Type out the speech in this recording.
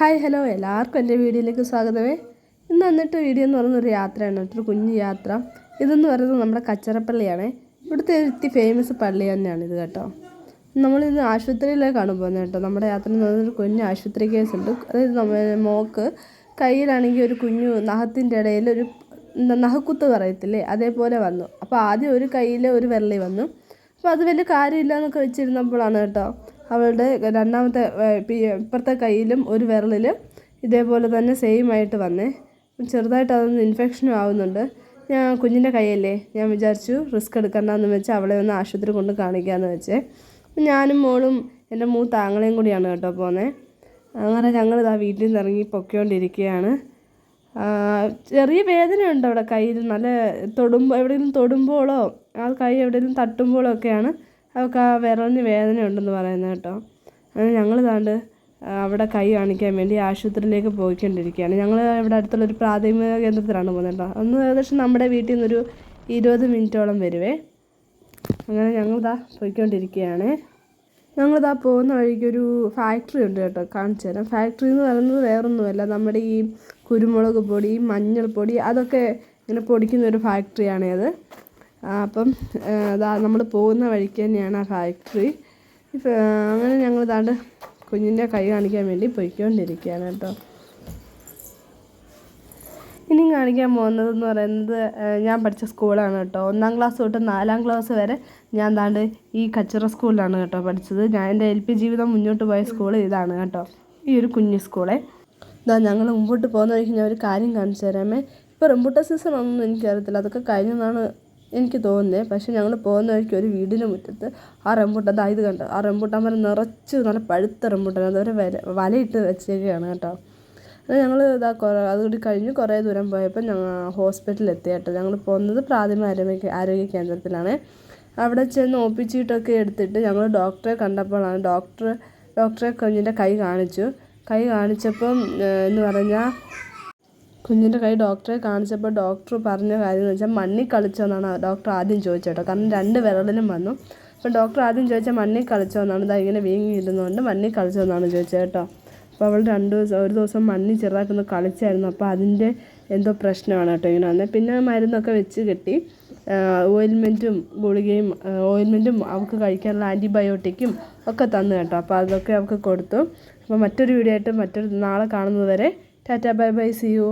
Hi hello എല്ലാവർക്കും എൻ്റെ വീഡിയോയിലേക്ക് സ്വാഗതമേ. ഇന്ന് വന്നിട്ട് വീഡിയോ എന്ന് പറയുന്നൊരു യാത്രയാണ് കേട്ടോ, ഒരു കുഞ്ഞു യാത്ര. ഇതെന്ന് പറയുന്നത് നമ്മുടെ കച്ചറപ്പള്ളിയാണ്. ഇവിടുത്തെ ഒരു ഫേമസ് പള്ളി തന്നെയാണ് ഇത് കേട്ടോ. നമ്മളിന്ന് ആശുപത്രിയിലേക്കാണ് പോകുന്നത് കേട്ടോ. നമ്മുടെ യാത്ര എന്ന് പറയുന്നൊരു കുഞ്ഞ് ആശുപത്രി കേസുണ്ട്. അതായത് മോക്ക് കയ്യിലാണെങ്കിൽ ഒരു കുഞ്ഞു നഖത്തിൻ്റെ ഇടയിൽ ഒരു നഖക്കുത്ത് പറയത്തില്ലേ, അതേപോലെ വന്നു. അപ്പോൾ ആദ്യം ഒരു കയ്യിൽ ഒരു വിരലി വന്നു. അപ്പോൾ അത് വലിയ കാര്യമില്ല എന്നൊക്കെ വെച്ചിരുന്നപ്പോഴാണ് കേട്ടോ അവളുടെ രണ്ടാമത്തെ ഇപ്പുറത്തെ കയ്യിലും ഒരു വിരലിലും ഇതേപോലെ തന്നെ സെയിം ആയിട്ട് വന്നേ. ചെറുതായിട്ട് അതൊന്ന് ഇൻഫെക്ഷനും ആവുന്നുണ്ട്. ഞാൻ കുഞ്ഞിൻ്റെ കൈയല്ലേ, ഞാൻ വിചാരിച്ചു റിസ്ക് എടുക്കണ്ടെന്ന് വെച്ച് അവളെ ഒന്ന് ആശുപത്രി കൊണ്ട് കാണിക്കാമെന്ന് വെച്ചേ. ഞാനും മോളും എൻ്റെ മൂത്ത ആങ്ങളെയും കൂടിയാണ് കേട്ടോ പോകുന്നത്. അങ്ങനെ ഞങ്ങളിതാ വീട്ടിൽ നിന്ന് ഇറങ്ങി പൊയ്ക്കൊണ്ടിരിക്കുകയാണ്. ചെറിയ വേദനയുണ്ട് അവിടെ കയ്യിൽ, നല്ല എവിടെയെങ്കിലും തൊടുമ്പോഴോ ആ കൈ എവിടെയെങ്കിലും തട്ടുമ്പോഴോ ഒക്കെയാണ് അവൾക്ക് ആ വിരലിന് വേദന ഉണ്ടെന്ന് പറയുന്നത് കേട്ടോ. അങ്ങനെ ഞങ്ങൾ താണ്ട് അവിടെ കൈ കാണിക്കാൻ വേണ്ടി ആശുപത്രിയിലേക്ക് പോയിക്കൊണ്ടിരിക്കുകയാണ്. ഞങ്ങൾ ഇവിടെ അടുത്തുള്ളൊരു പ്രാഥമിക കേന്ദ്രത്തിലാണ് പോകുന്നത് കേട്ടോ. അന്ന് ഏകദേശം നമ്മുടെ വീട്ടിൽ നിന്നൊരു 20 മിനിറ്റോളം വരുവേ. അങ്ങനെ ഞങ്ങളിതാ പോയിക്കൊണ്ടിരിക്കുകയാണ്. ഞങ്ങളിതാ പോകുന്ന വഴിക്കൊരു ഫാക്ടറി ഉണ്ട് കേട്ടോ, കാണിച്ചു തരാം. ഫാക്ടറി എന്ന് പറയുന്നത് വേറൊന്നുമല്ല, നമ്മുടെ ഈ കുരുമുളക് പൊടി, മഞ്ഞൾപ്പൊടി അതൊക്കെ ഇങ്ങനെ പൊടിക്കുന്ന ഒരു ഫാക്ടറിയാണ് അത്. അപ്പം അതാ നമ്മൾ പോകുന്ന വഴിക്ക് തന്നെയാണ് ആ ഫാക്ടറി. അങ്ങനെ ഞങ്ങൾ ഇതാണ്ട് കുഞ്ഞിൻ്റെ കൈ കാണിക്കാൻ വേണ്ടി പോയിക്കൊണ്ടിരിക്കുകയാണ് കേട്ടോ. ഇനിയും കാണിക്കാൻ പോകുന്നതെന്ന് പറയുന്നത് ഞാൻ പഠിച്ച സ്കൂളാണ് കേട്ടോ. 1ാം ക്ലാസ് തൊട്ട് 4ാം ക്ലാസ് വരെ ഞാൻ താണ്ട് ഈ കച്ചറ സ്കൂളിലാണ് കേട്ടോ പഠിച്ചത്. ഞാൻ എൻ്റെ LP ജീവിതം മുന്നോട്ട് പോയ സ്കൂൾ ഇതാണ് കേട്ടോ, ഈ ഒരു കുഞ്ഞു സ്കൂളെ. ഇതാ ഞങ്ങൾ മുമ്പോട്ട് പോകുന്ന വഴിക്ക് ഞാൻ ഒരു കാര്യം കാണിച്ചു തരാമേ. ഇപ്പോൾ റംബൂട്ടാൻ സീസൺ ഒന്നും എനിക്കറിയത്തില്ല, അതൊക്കെ കഴിഞ്ഞെന്നാണ് എനിക്ക് തോന്നുന്നത്. പക്ഷേ ഞങ്ങൾ പോകുന്ന വഴിക്ക് ഒരു വീടിന് മുറ്റത്ത് ആ റംബൂട്ടാൻ, ഇത് കണ്ടോ, ആ റംബൂട്ടാൻ മരം നിറച്ച് നല്ല പഴുത്ത റംബൂട്ടാൻ, അതവരെ വലയിട്ട് വെച്ചേക്കുകയാണ് കേട്ടോ. അത് ഞങ്ങൾ അതുകൂടി കഴിഞ്ഞ് കുറേ ദൂരം പോയപ്പോൾ ഞങ്ങൾ ഹോസ്പിറ്റലിൽ എത്തി കേട്ടോ. ഞങ്ങൾ പോകുന്നത് പ്രാഥമിക ആരോഗ്യ കേന്ദ്രത്തിലാണ്. അവിടെ ചെന്ന് ഒപ്പിച്ചിട്ടൊക്കെ എടുത്തിട്ട് ഞങ്ങൾ ഡോക്ടറെ കണ്ടപ്പോഴാണ് ഡോക്ടറെ കുഞ്ഞിൻ്റെ കൈ കാണിച്ചപ്പം എന്ന് പറഞ്ഞാൽ കുഞ്ഞിൻ്റെ കൈ ഡോക്ടറെ കാണിച്ചപ്പോൾ ഡോക്ടർ പറഞ്ഞ കാര്യം എന്ന് വെച്ചാൽ മണ്ണിൽ കളിച്ചോന്നാണ് ഡോക്ടർ ആദ്യം ചോദിച്ചേട്ടോ. കാരണം 2 വിരലിലും വന്നു. അപ്പോൾ ഡോക്ടർ ആദ്യം ചോദിച്ചാൽ മണ്ണിൽ കളിച്ചോന്നാണ്, ഇതാ ഇങ്ങനെ വീങ്ങിയിരുന്നതുകൊണ്ട് മണ്ണിൽ കളിച്ചോന്നാണ് ചോദിച്ചത് കേട്ടോ. അപ്പോൾ അവൾ ഒരു ദിവസം മണ്ണിൽ ചെറുതായിട്ടൊന്ന് കളിച്ചായിരുന്നു. അപ്പോൾ അതിൻ്റെ എന്തോ പ്രശ്നമാണ് കേട്ടോ ഇങ്ങനെ വന്നത്. പിന്നെ മരുന്നൊക്കെ വെച്ച് കെട്ടി ഓയിൽമെൻറ്റും ഗുളികയും അവൾക്ക് കഴിക്കാനുള്ള ആൻറ്റിബയോട്ടിക്കും ഒക്കെ തന്നു കേട്ടോ. അപ്പോൾ അതൊക്കെ അവൾക്ക് കൊടുത്തു. അപ്പോൾ മറ്റൊരു വീഡിയോ ആയിട്ട് നാളെ കാണുന്നത് വരെ tata bye bye, see U.